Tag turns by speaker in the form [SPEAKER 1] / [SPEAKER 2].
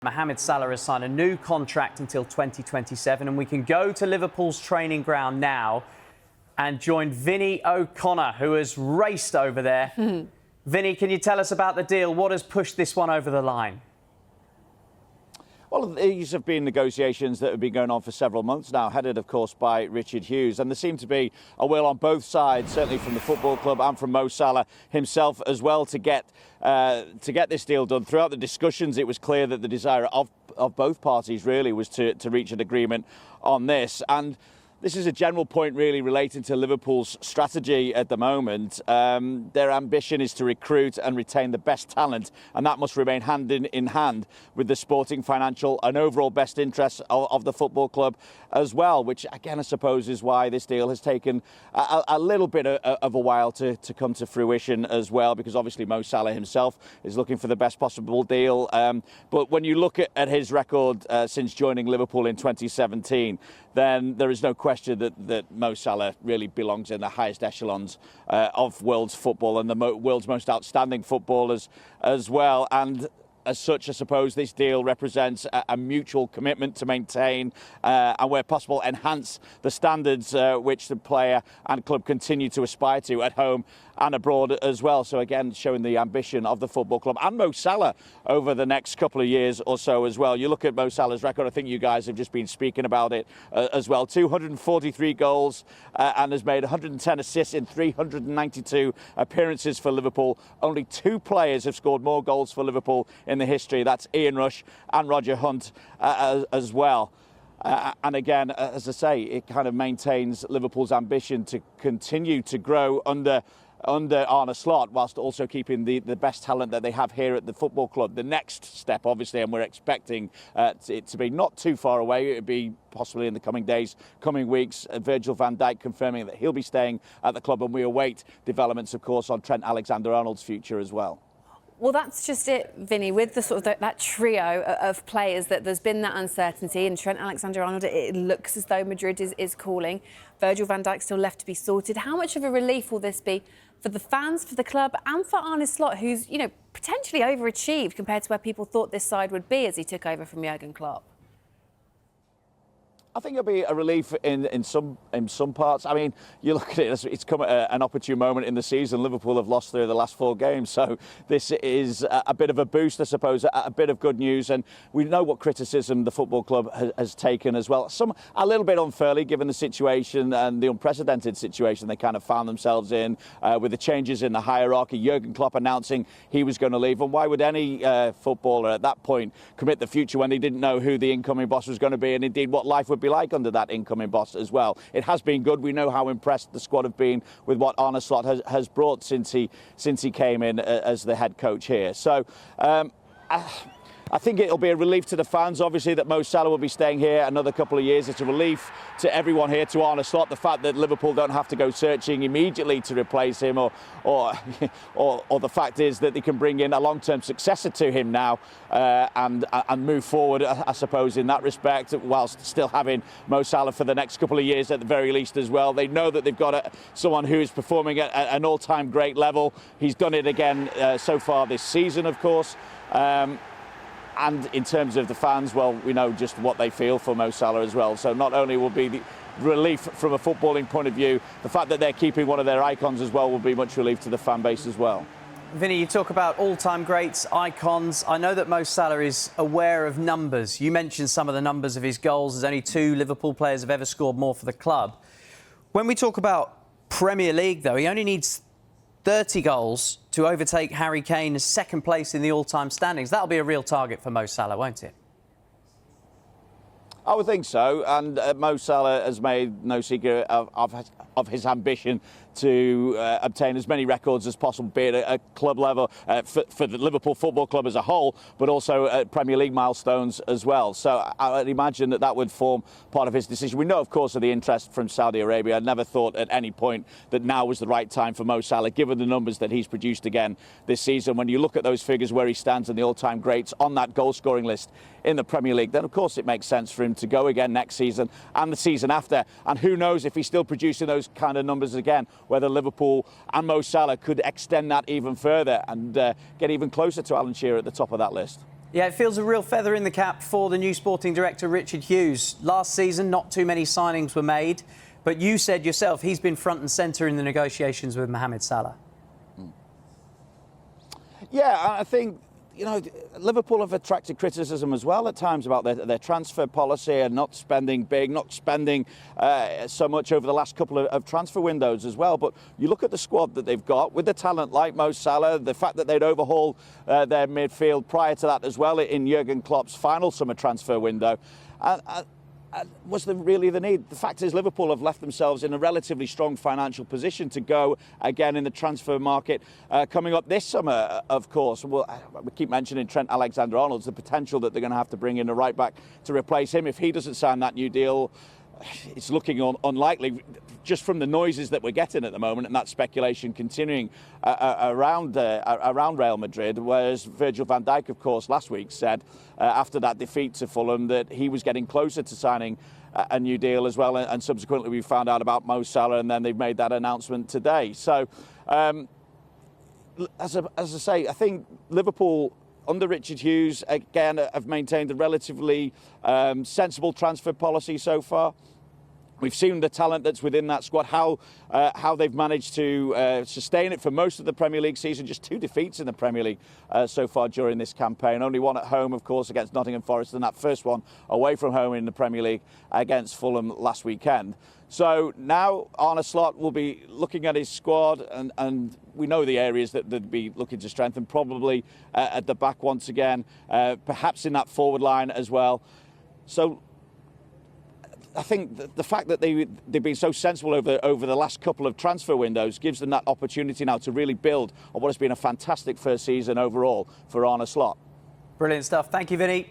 [SPEAKER 1] Mohamed Salah has signed a new contract until 2027, and we can go to Liverpool's training ground now and join Vinny O'Connor, who has raced over there. Vinny, can you tell us about the deal? What has pushed this one over the line?
[SPEAKER 2] Well, these have been negotiations that have been going on for several months now, headed, of course, by Richard Hughes. And there seemed to be a will on both sides, certainly from the football club and from Mo Salah himself as well, to get this deal done. Throughout the discussions, it was clear that the desire of both parties really was to reach an agreement on this. And this is a general point really relating to Liverpool's strategy at the moment. Their ambition is to recruit and retain the best talent, and that must remain hand in hand with the sporting, financial and overall best interests of the football club as well, which again I suppose is why this deal has taken a little bit of a while to come to fruition as well, because obviously Mo Salah himself is looking for the best possible deal. But when you look at his record since joining Liverpool in 2017, then there is no question that Mo Salah really belongs in the highest echelons of world's football and the world's most outstanding footballers as well. And as such, I suppose this deal represents a mutual commitment to maintain and, where possible, enhance the standards which the player and club continue to aspire to at home and abroad as well. So again, showing the ambition of the football club and Mo Salah over the next couple of years or so as well. You look at Mo Salah's record, I think you guys have just been speaking about it as well. 243 goals and has made 110 assists in 392 appearances for Liverpool. Only two players have scored more goals for Liverpool in the history. That's Ian Rush and Roger Hunt as well. And again, as I say, it kind of maintains Liverpool's ambition to continue to grow under Arne Slot, whilst also keeping the best talent that they have here at the football club. The next step, obviously, and we're expecting it to be not too far away, it would be possibly in the coming days, coming weeks, Virgil van Dijk confirming that he'll be staying at the club, and we await developments, of course, on Trent Alexander-Arnold's future as well.
[SPEAKER 3] Well, that's just it, Vinny, with the sort of that trio of players, that there's been that uncertainty. And Trent Alexander-Arnold, it looks as though Madrid is calling. Virgil van Dijk still left to be sorted. How much of a relief will this be for the fans, for the club and for Arne Slot, who's, you know, potentially overachieved compared to where people thought this side would be as he took over from Jurgen Klopp?
[SPEAKER 2] I think it'll be a relief in some parts. I mean, you look at it, it's come at an opportune moment in the season. Liverpool have lost the last 4 games, so this is a bit of a boost, I suppose, a bit of good news. And we know what criticism the football club has taken as well. Some a little bit unfairly, given the situation and the unprecedented situation they kind of found themselves in with the changes in the hierarchy. Jurgen Klopp announcing he was going to leave, and why would any footballer at that point commit the future when they didn't know who the incoming boss was going to be, and indeed what life would be like under that incoming boss as well. It has been good. We know how impressed the squad have been with what Arne Slot has brought since he came in as the head coach here. So I think it'll be a relief to the fans, obviously, that Mo Salah will be staying here another couple of years. It's a relief to everyone here, to Arne Slot, the fact that Liverpool don't have to go searching immediately to replace him, or the fact is that they can bring in a long-term successor to him now and move forward, I suppose, in that respect, whilst still having Mo Salah for the next couple of years at the very least as well. They know that they've got someone who is performing at an all-time great level. He's done it again so far this season, of course. And in terms of the fans, well, we know just what they feel for Mo Salah as well. So not only will be the relief from a footballing point of view, the fact that they're keeping one of their icons as well will be much relief to the fan base as well.
[SPEAKER 1] Vinny, you talk about all-time greats, icons. I know that Mo Salah is aware of numbers. You mentioned some of the numbers of his goals. There's only 2 Liverpool players have ever scored more for the club. When we talk about Premier League, though, he only needs 30 goals to overtake Harry Kane as second place in the all-time standings. That'll be a real target for Mo Salah, won't it?
[SPEAKER 2] I would think so, and Mo Salah has made no secret of his ambition to obtain as many records as possible, be it at club level for the Liverpool Football Club as a whole, but also at Premier League milestones as well. So I would imagine that would form part of his decision. We know, of course, of the interest from Saudi Arabia. I never thought at any point that now was the right time for Mo Salah, given the numbers that he's produced again this season. When you look at those figures, where he stands in the all-time greats on that goal-scoring list in the Premier League, then of course it makes sense for him to go again next season and the season after. And who knows if he's still producing those kind of numbers again, whether Liverpool and Mo Salah could extend that even further and get even closer to Alan Shearer at the top of that list.
[SPEAKER 1] Yeah, it feels a real feather in the cap for the new sporting director, Richard Hughes. Last season, not too many signings were made, but you said yourself he's been front and centre in the negotiations with Mohamed Salah.
[SPEAKER 2] Yeah, I think, Liverpool have attracted criticism as well at times about their transfer policy and not spending big, not spending so much over the last couple of transfer windows as well. But you look at the squad that they've got with the talent like Mo Salah, the fact that they'd overhauled their midfield prior to that as well in Jurgen Klopp's final summer transfer window. Was there really the need? The fact is Liverpool have left themselves in a relatively strong financial position to go again in the transfer market coming up this summer, of course. We keep mentioning Trent Alexander-Arnold's the potential that they're going to have to bring in a right back to replace him. If he doesn't sign that new deal, it's looking unlikely just from the noises that we're getting at the moment and that speculation continuing around Real Madrid, whereas Virgil van Dijk, of course, last week said after that defeat to Fulham that he was getting closer to signing a new deal as well, and subsequently we found out about Mo Salah, and then they've made that announcement today. So as I say, I think Liverpool under Richard Hughes, again, have maintained a relatively sensible transfer policy so far. We've seen the talent that's within that squad, how they've managed to sustain it for most of the Premier League season. Just 2 defeats in the Premier League so far during this campaign. Only one at home, of course, against Nottingham Forest, and that first one away from home in the Premier League against Fulham last weekend. So now Arne Slot will be looking at his squad, and we know the areas that they'd be looking to strengthen, probably at the back once again, perhaps in that forward line as well. So I think the fact that they've been so sensible over the last couple of transfer windows gives them that opportunity now to really build on what has been a fantastic first season overall for Arne Slot.
[SPEAKER 1] Brilliant stuff. Thank you, Vinny.